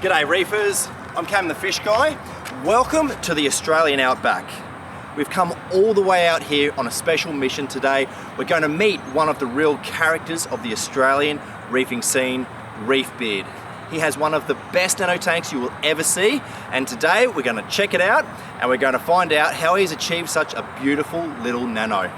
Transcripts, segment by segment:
G'day reefers, I'm Cam the Fish Guy. Welcome to the Australian Outback. We've come all the way out here on a special mission today. We're going to meet one of the real characters of the Australian reefing scene, Reefbeard. He has one of the best nano tanks you will ever see, and today we're going to check it out and we're going to find out how he's achieved such a beautiful little nano.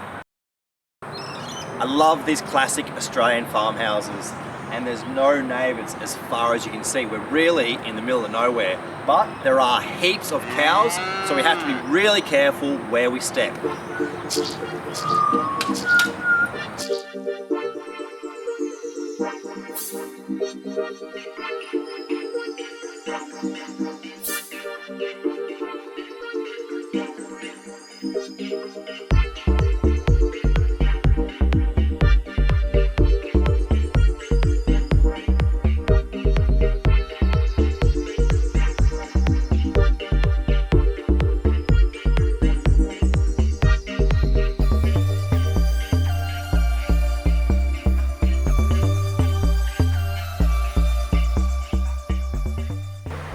I love these classic Australian farmhouses, and there's no neighbours as far as you can see. We're really in the middle of nowhere, but there are heaps of cows, so we have to be really careful where we step.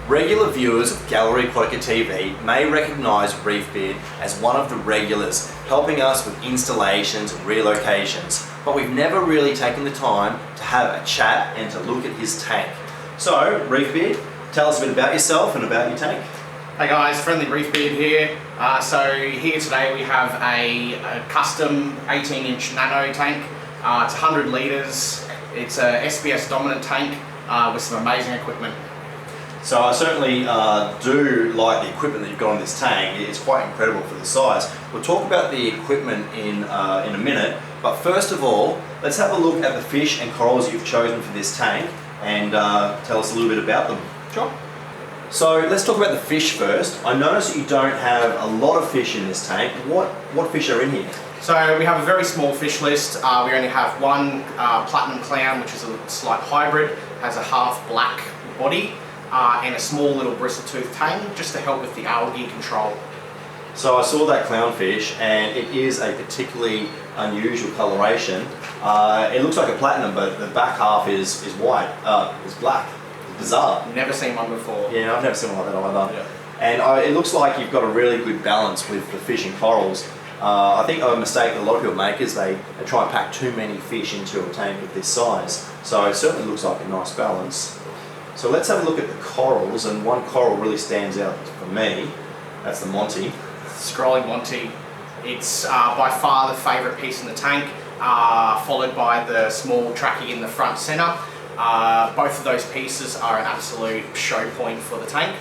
Regular viewers of Gallery Aquatica TV may recognise Reefbeard as one of the regulars, helping us with installations and relocations, but we've never really taken the time to have a chat and to look at his tank. So, Reefbeard, tell us a bit about yourself and about your tank. Hey guys, Friendly Reefbeard here. So here today we have a custom 18-inch nano tank. It's 100 litres. It's a SBS dominant tank with some amazing equipment. So I certainly do like the equipment that you've got on this tank. It's quite incredible for the size. We'll talk about the equipment in a minute, but first of all, let's have a look at the fish and corals that you've chosen for this tank and tell us a little bit about them. Sure. So let's talk about the fish first. I notice that you don't have a lot of fish in this tank. What fish are in here? So we have a very small fish list. We only have one platinum clown, which is a slight hybrid, has a half black body. And a small little bristle-toothed tang, just to help with the algae control. So I saw that clownfish, and it is a particularly unusual coloration. It looks like a platinum, but the back half is white, is black. It's bizarre. Never seen one before. Yeah, I've never seen one like that either. Yeah. And it looks like you've got a really good balance with the fish and corals. I think a mistake that a lot of people make is they try and pack too many fish into a tank of this size. So it certainly looks like a nice balance. So let's have a look at the corals, and one coral really stands out for me. That's the Monty. Scrolling Monty. It's by far the favourite piece in the tank, followed by the small trackie in the front centre. Both of those pieces are an absolute show point for the tank.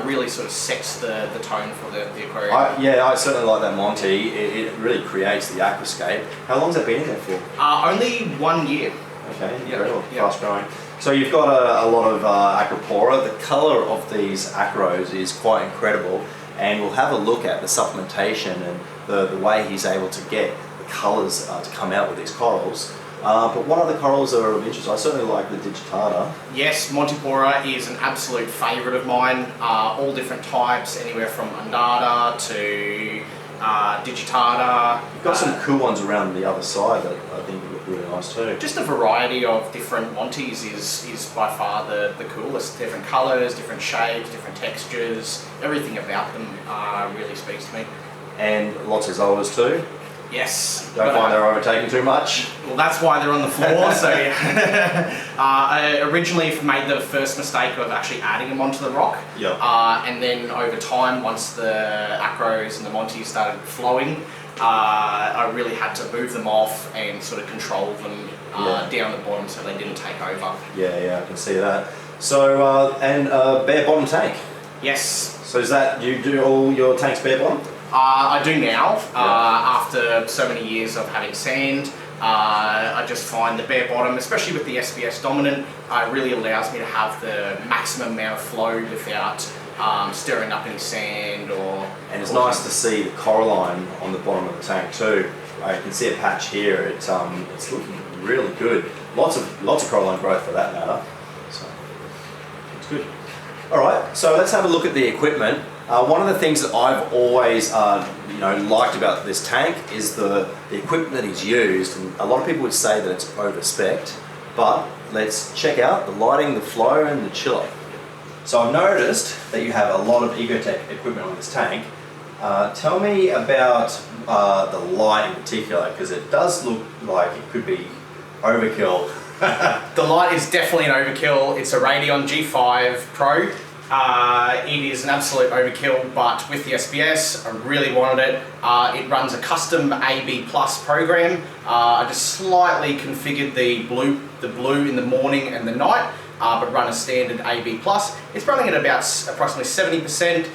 Really sort of sets the tone for the aquarium. I certainly like that Monty. It really creates the aquascape. How long has that been in there for? Only 1 year. Okay, incredible, fast growing. So you've got a lot of acropora. The colour of these acros is quite incredible, and we'll have a look at the supplementation and the way he's able to get the colours to come out with these corals. But what other corals are of interest? I certainly like the digitata. Yes, Montipora is an absolute favourite of mine. All different types, anywhere from undata to digitata. You've got some cool ones around the other side that I think look really nice too. Just a variety of different Monties is by far the coolest. Different colours, different shapes, different textures. Everything about them really speaks to me. And lots of Zoas too. Yes. Don't find they're overtaking too much? Well, that's why they're on the floor. So I originally made the first mistake of actually adding them onto the rock. Yep. And then over time, once the acros and the Monties started flowing, I really had to move them off and sort of control them down the bottom so they didn't take over. Yeah, I can see that. So, and bare bottom tank? Yes. So is that, you do all your tanks bare bottom? I do now. After so many years of having sand, I just find the bare bottom, especially with the SBS dominant, really allows me to have the maximum amount of flow without stirring up any sand or... And it's nice to see the coralline on the bottom of the tank too. I can see a patch here. It's looking really good. Lots of coralline growth for that matter. So it's good. All right, so let's have a look at the equipment. One of the things that I've always liked about this tank is the equipment that he's used. And a lot of people would say that it's over-spec'd, but let's check out the lighting, the flow and the chiller. So I've noticed that you have a lot of Ecotech equipment on this tank. Tell me about the light in particular, because it does look like it could be overkill. The light is definitely an overkill. It's a Radeon G5 Pro. It is an absolute overkill, but with the SBS, I really wanted it. It runs a custom AB Plus program. I just slightly configured the blue in the morning and the night, but run a standard AB Plus. It's running at about approximately 70%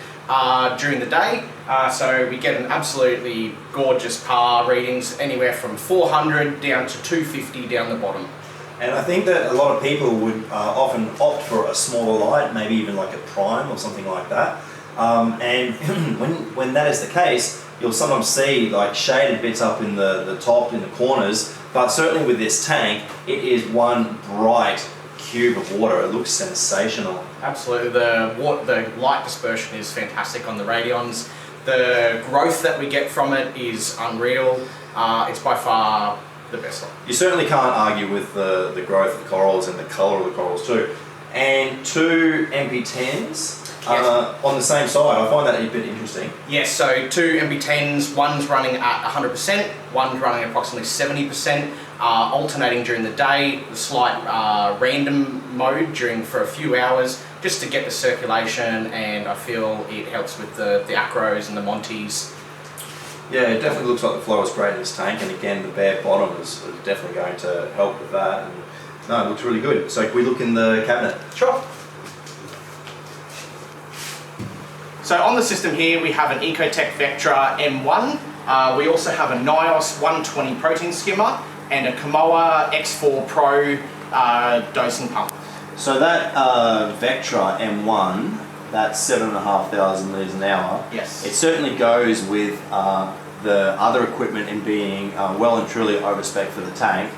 during the day, so we get an absolutely gorgeous power readings, anywhere from 400 down to 250 down the bottom. And I think that a lot of people would often opt for a smaller light, maybe even like a prime or something like that. And when that is the case, you'll sometimes see like shaded bits up in the top, in the corners, but certainly with this tank, it is one bright cube of water. It looks sensational. Absolutely, the light dispersion is fantastic on the Radeons. The growth that we get from it is unreal. It's by far the best one. You certainly can't argue with the growth of the corals and the colour of the corals too. And two MP10s on the same side. I find that a bit interesting. Yes, so two MP10s, one's running at 100%, one's running approximately 70%, alternating during the day, the slight random mode for a few hours, just to get the circulation, and I feel it helps with the acros and the monties. Yeah, it definitely looks like the flow is great in this tank, and again the bare bottom is definitely going to help with that. And no, it looks really good. So can we look in the cabinet? Sure. So on the system here we have an Ecotech Vectra M1. We also have a Nios 120 protein skimmer and a Kamoa X4 Pro dosing pump. So that Vectra M1, that's 7,500 litres an hour. Yes. It certainly goes with the other equipment in being well and truly overspec for the tank.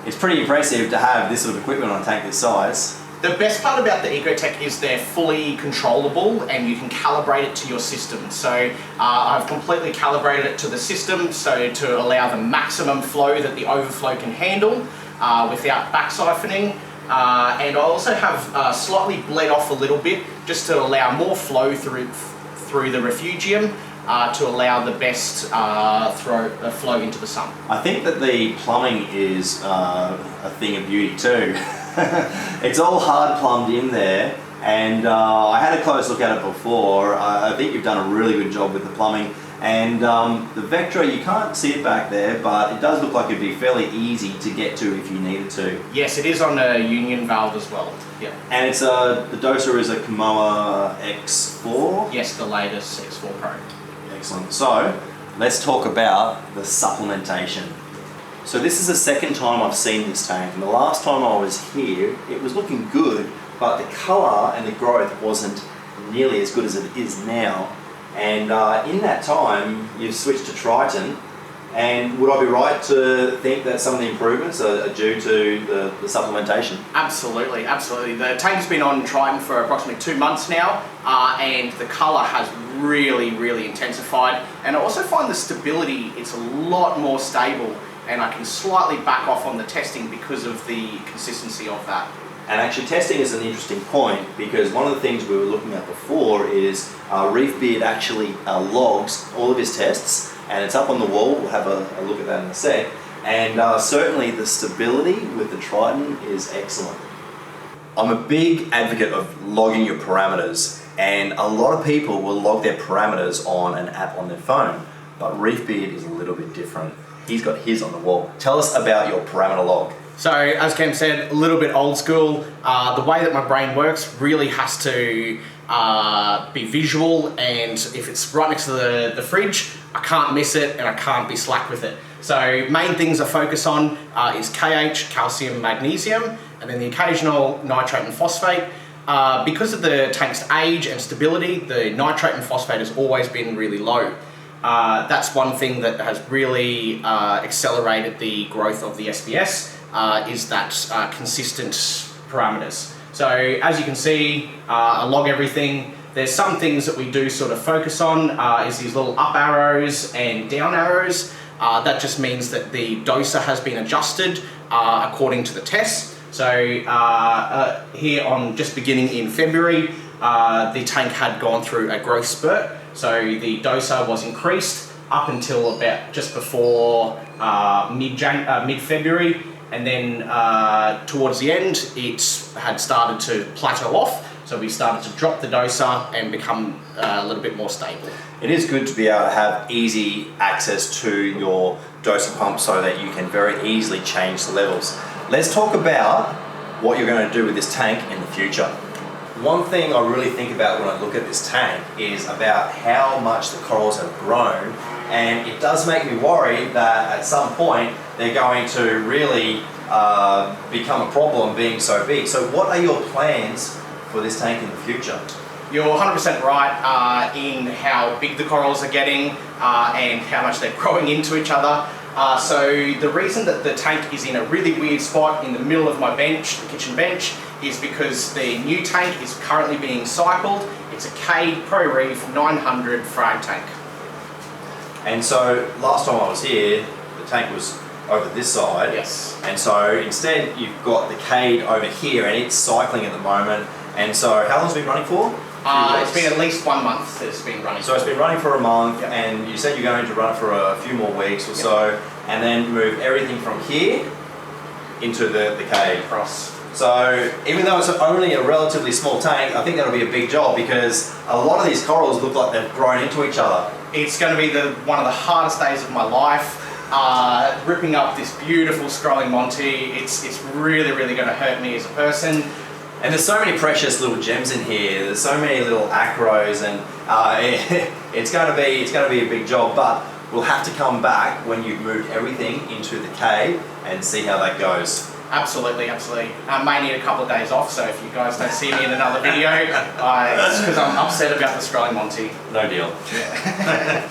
It's pretty impressive to have this sort of equipment on a tank this size. The best part about the Ecotech is they're fully controllable and you can calibrate it to your system. So I've completely calibrated it to the system, so to allow the maximum flow that the overflow can handle without back siphoning. And I also have slightly bled off a little bit just to allow more flow through the refugium to allow the best flow into the sun. I think that the plumbing is a thing of beauty too. It's all hard plumbed in there, and I had a close look at it before. I think you've done a really good job with the plumbing. And the Vectra, you can't see it back there, but it does look like it'd be fairly easy to get to if you needed to. Yes, it is on a union valve as well. Yeah. And it's the doser is a Kamoa X4? Yes, the latest X4 Pro. Excellent. So, let's talk about the supplementation. So this is the second time I've seen this tank, and the last time I was here, it was looking good, but the colour and the growth wasn't nearly as good as it is now. And in that time, you've switched to Triton, and would I be right to think that some of the improvements are due to the supplementation? Absolutely, absolutely. The tank's been on Triton for approximately 2 months now, and the colour has really, really intensified. And I also find the stability, it's a lot more stable, and I can slightly back off on the testing because of the consistency of that. And actually testing is an interesting point, because one of the things we were looking at before is Reefbeard actually logs all of his tests, and it's up on the wall. We'll have a look at that in a sec. And certainly the stability with the Triton is excellent. I'm a big advocate of logging your parameters, and a lot of people will log their parameters on an app on their phone, but Reefbeard is a little bit different. He's got his on the wall. Tell us about your parameter log. So, as Cam said, a little bit old school. The way that my brain works really has to be visual, and if it's right next to the fridge, I can't miss it and I can't be slack with it. So, main things I focus on is KH, calcium, magnesium, and then the occasional nitrate and phosphate. Because of the tank's age and stability, the nitrate and phosphate has always been really low. That's one thing that has really accelerated the growth of the SBS. Is that consistent parameters. So as you can see, I log everything. There's some things that we do sort of focus on, is these little up arrows and down arrows. That just means that the doser has been adjusted according to the test. So here on just beginning in February, the tank had gone through a growth spurt. So the doser was increased up until about just before mid-February, and then towards the end it had started to plateau off. So we started to drop the doser and become a little bit more stable. It is good to be able to have easy access to your doser pump so that you can very easily change the levels. Let's talk about what you're going to do with this tank in the future. One thing I really think about when I look at this tank is about how much the corals have grown, and it does make me worry that at some point they're going to really become a problem being so big. So what are your plans for this tank in the future? You're 100% right in how big the corals are getting and how much they're growing into each other. So the reason that the tank is in a really weird spot in the middle of my bench, the kitchen bench, is because the new tank is currently being cycled. It's a Cade Pro Reef 900 frame tank. And so last time I was here, the tank was over this side. Yes. And so instead you've got the Cade over here and it's cycling at the moment. And so how long has it been running for? It's been at least 1 month that it's been running. So it's been running for a month, yep. And you said you're going to run it for a few more weeks or yep. So, and then move everything from here into the Cade. Across. So even though it's only a relatively small tank, I think that'll be a big job because a lot of these corals look like they've grown into each other. It's going to be one of the hardest days of my life. Ripping up this beautiful scrolling Monty, it's really, really going to hurt me as a person. And there's so many precious little gems in here. There's so many little acros, and it's going to be a big job. But we'll have to come back when you've moved everything into the Cade and see how that goes. Absolutely, absolutely. I may need a couple of days off, so if you guys don't see me in another video, it's because I'm upset about the scrolling Monty. No deal. Yeah.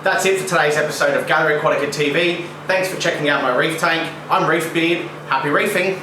That's it for today's episode of Gallery Aquatica TV. Thanks for checking out my reef tank. I'm Reefbeard. Happy reefing.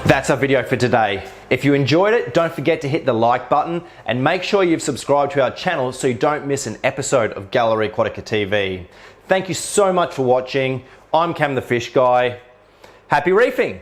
That's our video for today. If you enjoyed it, don't forget to hit the like button and make sure you've subscribed to our channel so you don't miss an episode of Gallery Aquatica TV. Thank you so much for watching. I'm Cam the Fish Guy. Happy reefing!